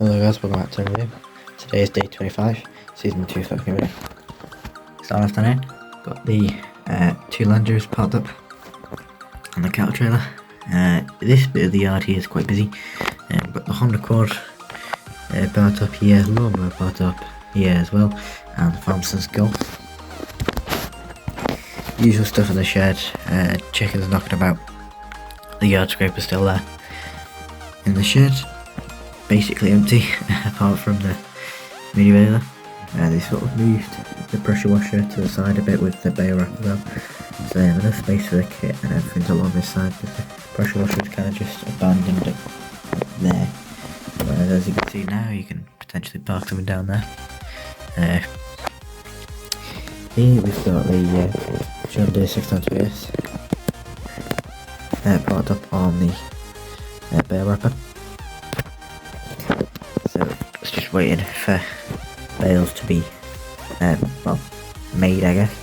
Hello guys, welcome back to a review. Today is day 25, season 2 fucking review. Start afternoon, got the two Landers parked up on the cattle trailer. This bit of the yard here is quite busy. Got the Honda Accord parked up here, lawnmower parked up here as well, and the Farmson's Golf. Usual stuff in the shed, chickens knocking about, the yard scraper's still there. In the shed, basically empty apart from the mini baler. They sort of moved the pressure washer to the side a bit with the bale rack as well, so they have enough space for the kit and everything's along this side, but the pressure washer is kind of just abandoned up there. Whereas as you can see now, you can potentially park something down there. Here we've got the John Deere 6x2S parked up on the bale wrapper. So it's just waiting for bales to be made, I guess.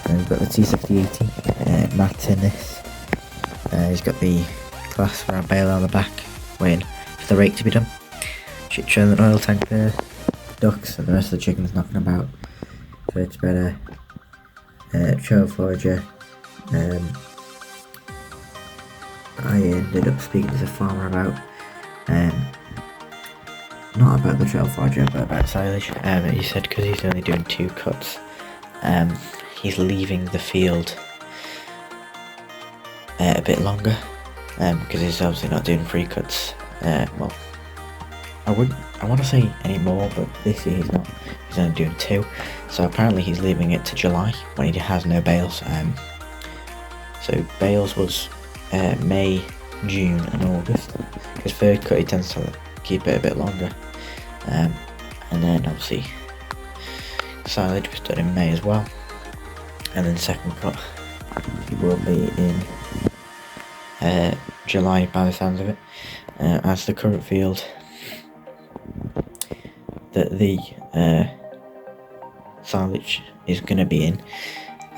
And we've got the T6080 mats in this. He's got the glass round bale on the back, waiting for the rake to be done. Shit trailer and oil tank there, ducks and the rest of the chickens knocking about. Fed spreader, trail forager. I ended up speaking to the farmer about not about the trail forager, but about silage. He said because he's only doing 2 cuts, he's leaving the field a bit longer, because he's obviously not doing 3 cuts. Well, I want to say any more, but this year he's not. He's only doing 2, so apparently he's leaving it to July when he has no bales. So bales was May, June and August, because 3rd cut he tends to keep it a bit longer, and then obviously silage was done in May as well, and then 2nd cut he will be in July by the sounds of it. As the current field that the silage is going to be in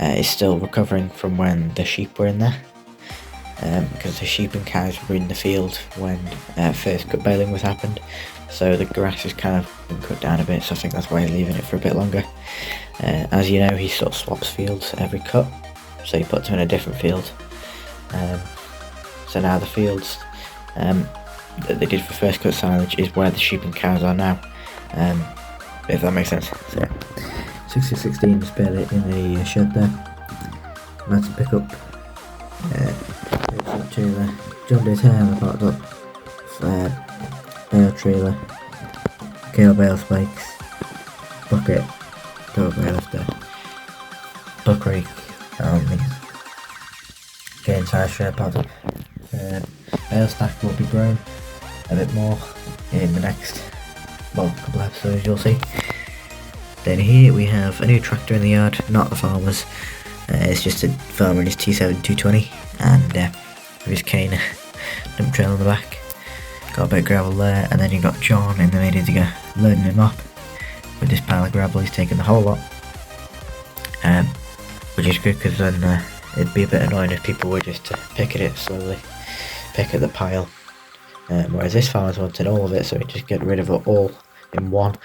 is still recovering from when the sheep were in there, because the sheep and cows were in the field when 1st cut baling was happened, so the grass has kind of been cut down a bit, so I think that's why he's leaving it for a bit longer. As you know, he sort of swaps fields every cut, so he puts them in a different field. So now the fields that they did for 1st cut silage is where the sheep and cows are now, if that makes sense. So 6016 spare it in the shed there. That's a pickup. Trailer, John Deere trailer parked up, bale trailer, kale bale spikes, bucket, double bale lifter, buck rake, again size shed parked up. Bale stack will be grown a bit more in the next, well, couple of episodes, you'll see. Then here we have a new tractor in the yard, not the farmer's. It's just a farmer in his T7 220, and with his cane dump trail on the back. Got a bit of gravel there, and then you got John in the middle digger loading him up with this pile of gravel. He's taking the whole lot, which is good, because then it'd be a bit annoying if people were just to pick at it slowly, pick at the pile, whereas this farmer's wanted all of it, so he just get rid of it all in one.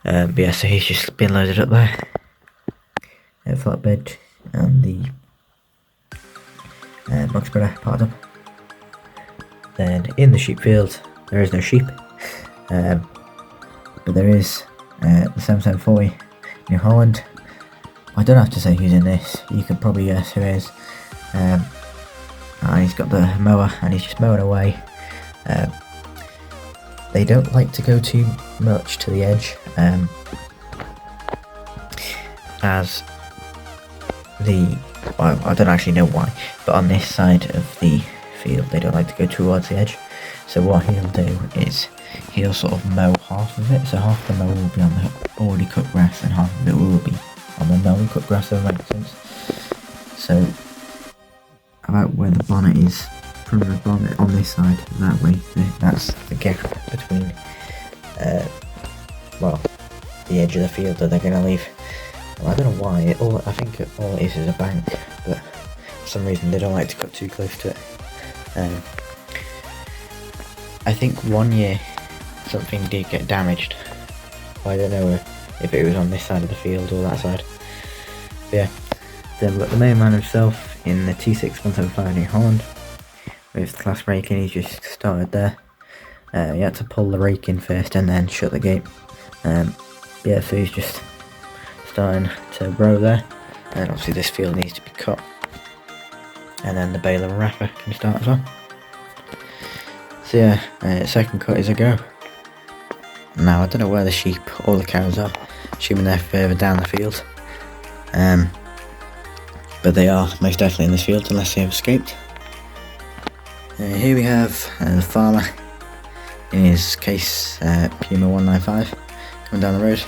But yeah, so he's just been loaded up there. Flatbed and the box spreader parked up. Then in the sheep field there is no sheep, but there is the 740 New Holland. I don't have to say who's in this, you can probably guess who it is. And he's got the mower and he's just mowing away. They don't like to go too much to the edge, as well, I don't actually know why, but on this side of the field they don't like to go towards the edge. So what he'll do is he'll sort of mow half of it, so half the mow will be on the already cut grass and half of it will be on the non-cut grass, if that makes sense. So about where the bonnet is, from the bonnet on this side, that way, that's the gap between well, the edge of the field that they're going to leave. Well, I don't know why, I think all it is a bank, but for some reason they don't like to cut too close to it. I think one year something did get damaged. I don't know if it was on this side of the field or that side. But yeah, then we've got the main man himself in the T6175 New Holland with class braking. He's just started there. He had to pull the rake in first and then shut the gate. Yeah, so he's just starting to row there, and obviously this field needs to be cut, and then the baler and wrapper can start as well. So yeah, second cut is a go. Now I don't know where the sheep or the cows are, assuming they're further down the field, but they are most definitely in this field unless they have escaped. Here we have the farmer in his case Puma 195 coming down the road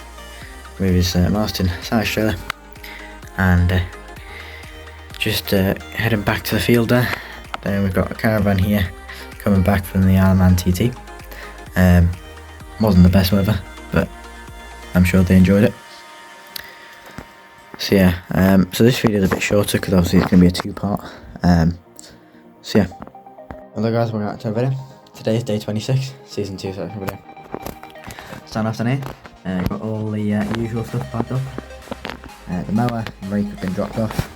with his Marston side trailer, and just heading back to the field there. Then we've got a caravan here coming back from the Isle of Man TT. Wasn't the best weather, but I'm sure they enjoyed it. So yeah, so this video is a bit shorter because obviously it's going to be a two-part. So yeah, hello guys, welcome back to a video. Today is day 26, season 2 section video. Starting off on here, got all the usual stuff packed up. The mower and rake have been dropped off.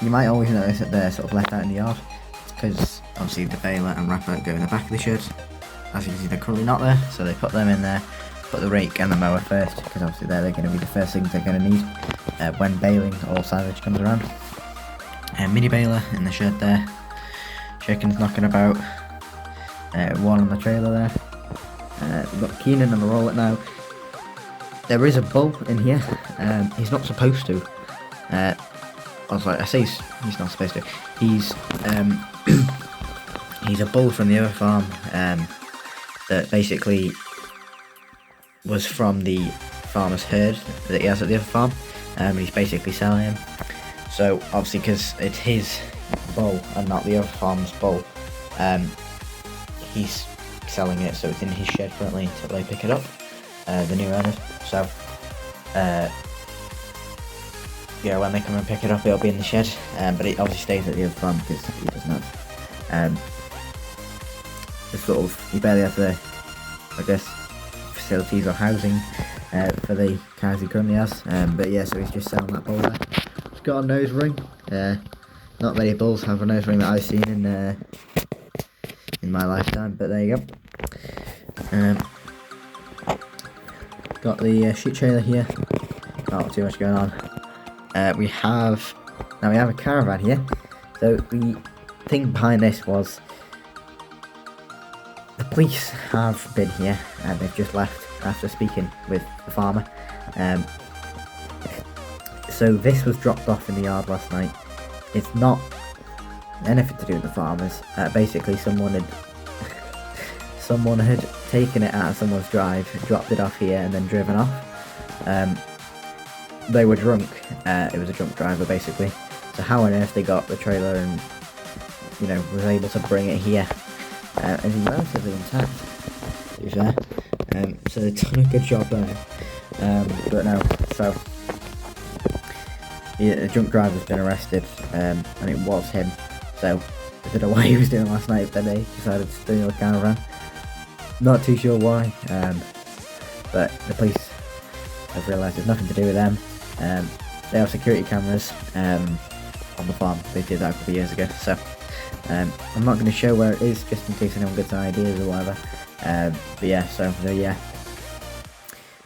You might always notice that they're sort of left out in the yard. It's because obviously the baler and wrapper go in the back of the shed. As you can see, they're currently not there, so they put them in there. Put the rake and the mower first, because obviously they're going to be the first things they're going to need when baling or silage comes around. Mini baler in the shed there. Chickens knocking about. One on the trailer there. We've got Keenan on the roller now. There is a bull in here. He's not supposed to. I say he's not supposed to. He's he's a bull from the other farm that basically was from the farmer's herd that he has at the other farm, and he's basically selling him. So obviously, because it's his bull and not the other farm's bull, he's selling it, so it's in his shed currently until they pick it up, the new owners. So yeah, when they come and pick it up, it'll be in the shed, but it obviously stays at the other farm because he doesn't have he barely has the, I guess, facilities or housing for the cows he currently has. But yeah, so he's just selling that bull there. He's got a nose ring. Not many bulls have a nose ring that I've seen in my lifetime, but there you go. Got the sheep trailer here. Not too much going on. We have a caravan here. So the thing behind this was the police have been here and they've just left after speaking with the farmer. So this was dropped off in the yard last night. It's not anything to do with the farmers. Basically, someone had taken it out of someone's drive, dropped it off here, and then driven off. They were drunk. It was a drunk driver, basically. So how on earth they got the trailer and was able to bring it here? And it's relatively intact, to be fair. So they've done a good job there. But no, so yeah, the drunk driver's been arrested, and it was him. So I don't know what he was doing last night, but they decided to steal a caravan. Not too sure why, but the police have realised it's nothing to do with them. They have security cameras on the farm. They did that a couple of years ago, so I'm not going to show where it is, just in case anyone gets ideas or whatever. But yeah, so yeah,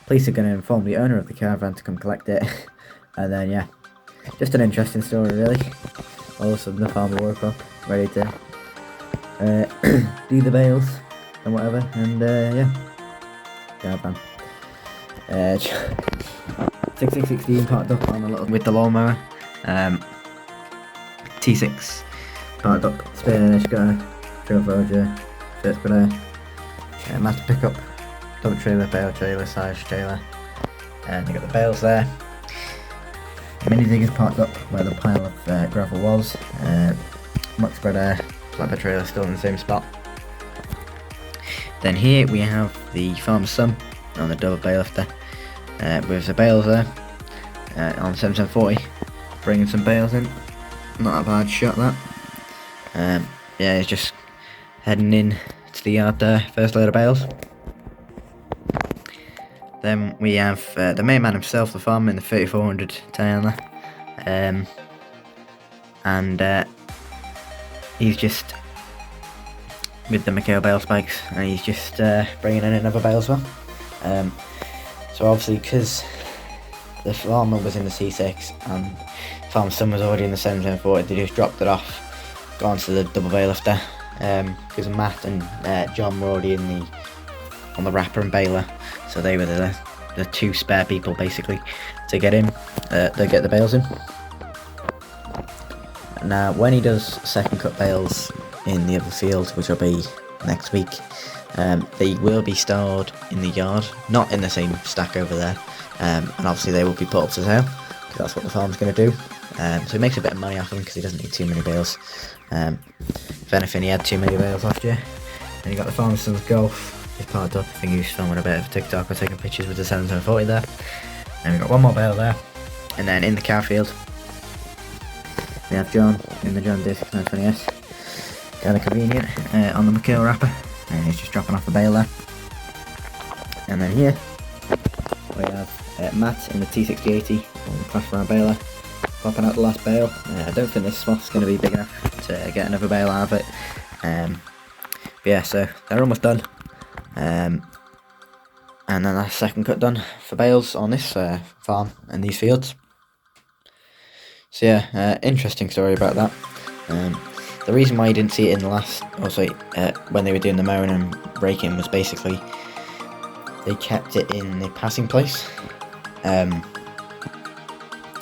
police are going to inform the owner of the caravan to come collect it, and then yeah, just an interesting story really. All of a sudden the farmer woke up ready to do the bales and whatever, and yeah, caravan. 6616 parked up on a little with the lawnmower. T6 parked up, spare car, trail Voyager, first got a master pickup, dump trailer, bale trailer, side trailer, and you got the bales there. Mini diggers parked up where the pile of gravel was. Muck spreader, flatbed trailer still in the same spot. Then here we have the farmer's son on the double bale lifter, with the bales there on 7740, bringing some bales in. Not a bad shot that. Yeah, he's just heading in to the yard there. First load of bales. Then we have the main man himself, the farmer, in the 3400 telehandler. And he's just with the Mikhail bale spikes, and he's just bringing in another bale as well. So obviously, because the farmer was in the C6 and farmer's son was already in the 7740, they just dropped it off, gone to the double bale lifter, because Matt and John were already on the wrapper and baler, so they were the two spare people basically to get in, to get the bales in. Now, when he does second cut bales in the other field, which will be next week, they will be stored in the yard, not in the same stack over there, and obviously they will be put up to sale, because that's what the farm's going to do. So he makes a bit of money off them because he doesn't need too many bales. If anything, he had too many bales last year. And you got the farmer's son's golf. He's parked up. I think he was filming a bit of TikTok or taking pictures with the 7740 there. And we've got one more bale there. And then in the cow field, we have John in the John Deere 6920S. Kind of convenient on the Mikhail wrapper. And he's just dropping off the bale there. And then here, we have Matt in the T6080 on the class round baler, popping out the last bale. I don't think this swath's going to be big enough to get another bale out of it. But yeah, so they're almost done. And then that's second cut done for bales on this farm and these fields. So yeah, interesting story about that. The reason why you didn't see it in the last, when they were doing the mowing and raking, was basically they kept it in the passing place,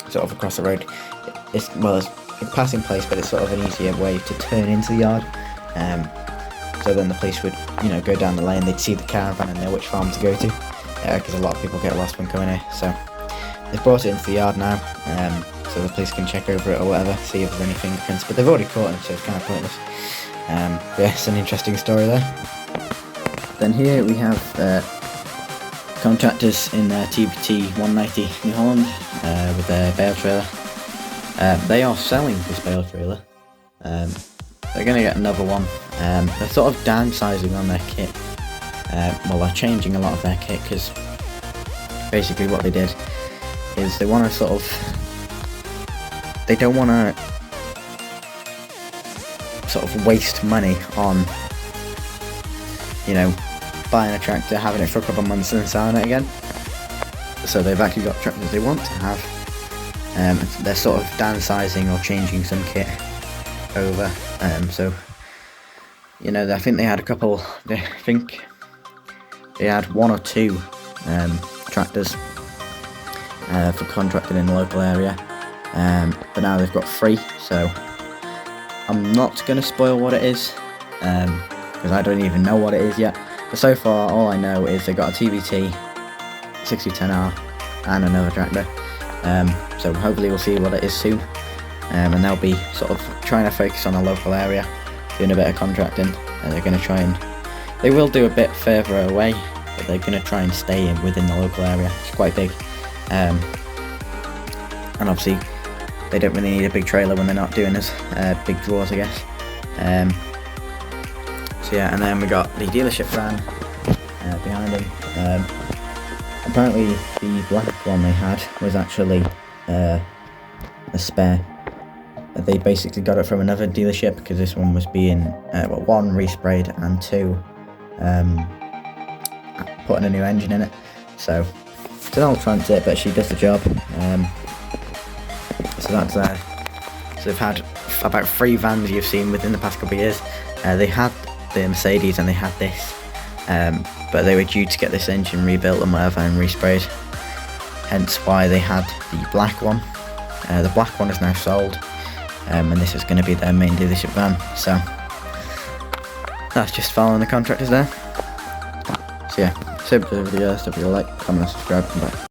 sort of across the road. It's a passing place, but it's sort of an easier way to turn into the yard. So then the police would, go down the lane, they'd see the caravan and know which farm to go to, because a lot of people get lost when coming here. So they've brought it into the yard now, so the police can check over it or whatever, see if there's any fingerprints, but they've already caught him, so it's kind of pointless. Yeah, it's an interesting story there. Then here we have contractors in their TBT 190 New Holland with their bale trailer. They are selling this bale trailer. They're going to get another one. They're sort of downsizing on their kit. They're changing a lot of their kit, because basically what they did is they want to they don't want to sort of waste money on, buying a tractor, having it for a couple of months and then selling it again. So they've actually got tractors they want to have. They're sort of downsizing or changing some kit over. So, I think they had a couple, I think they had one or two tractors for contracting in the local area. But now they've got 3, so I'm not going to spoil what it is, because I don't even know what it is yet. But so far, all I know is they got a TBT 6010R and another tractor. So hopefully we'll see what it is soon. And they'll be sort of trying to focus on a local area, doing a bit of contracting. They're going to try and, they will do a bit further away, but they're going to try and stay within the local area. It's quite big. And obviously, they don't really need a big trailer when they're not doing as big draws, I guess. So yeah, and then we got the dealership van behind them. Apparently the black one they had was actually a spare. They basically got it from another dealership, because this one was being 1 resprayed and 2 putting a new engine in it. So it's an old transit, but she does the job. So that's so they've had about 3 vans you've seen within the past couple of years. They had the Mercedes and they had this, but they were due to get this engine rebuilt and whatever and resprayed, hence why they had the black one. The black one is now sold, and this is going to be their main dealership van. So that's just following the contractors there. So yeah, so if you like, comment and subscribe, come back.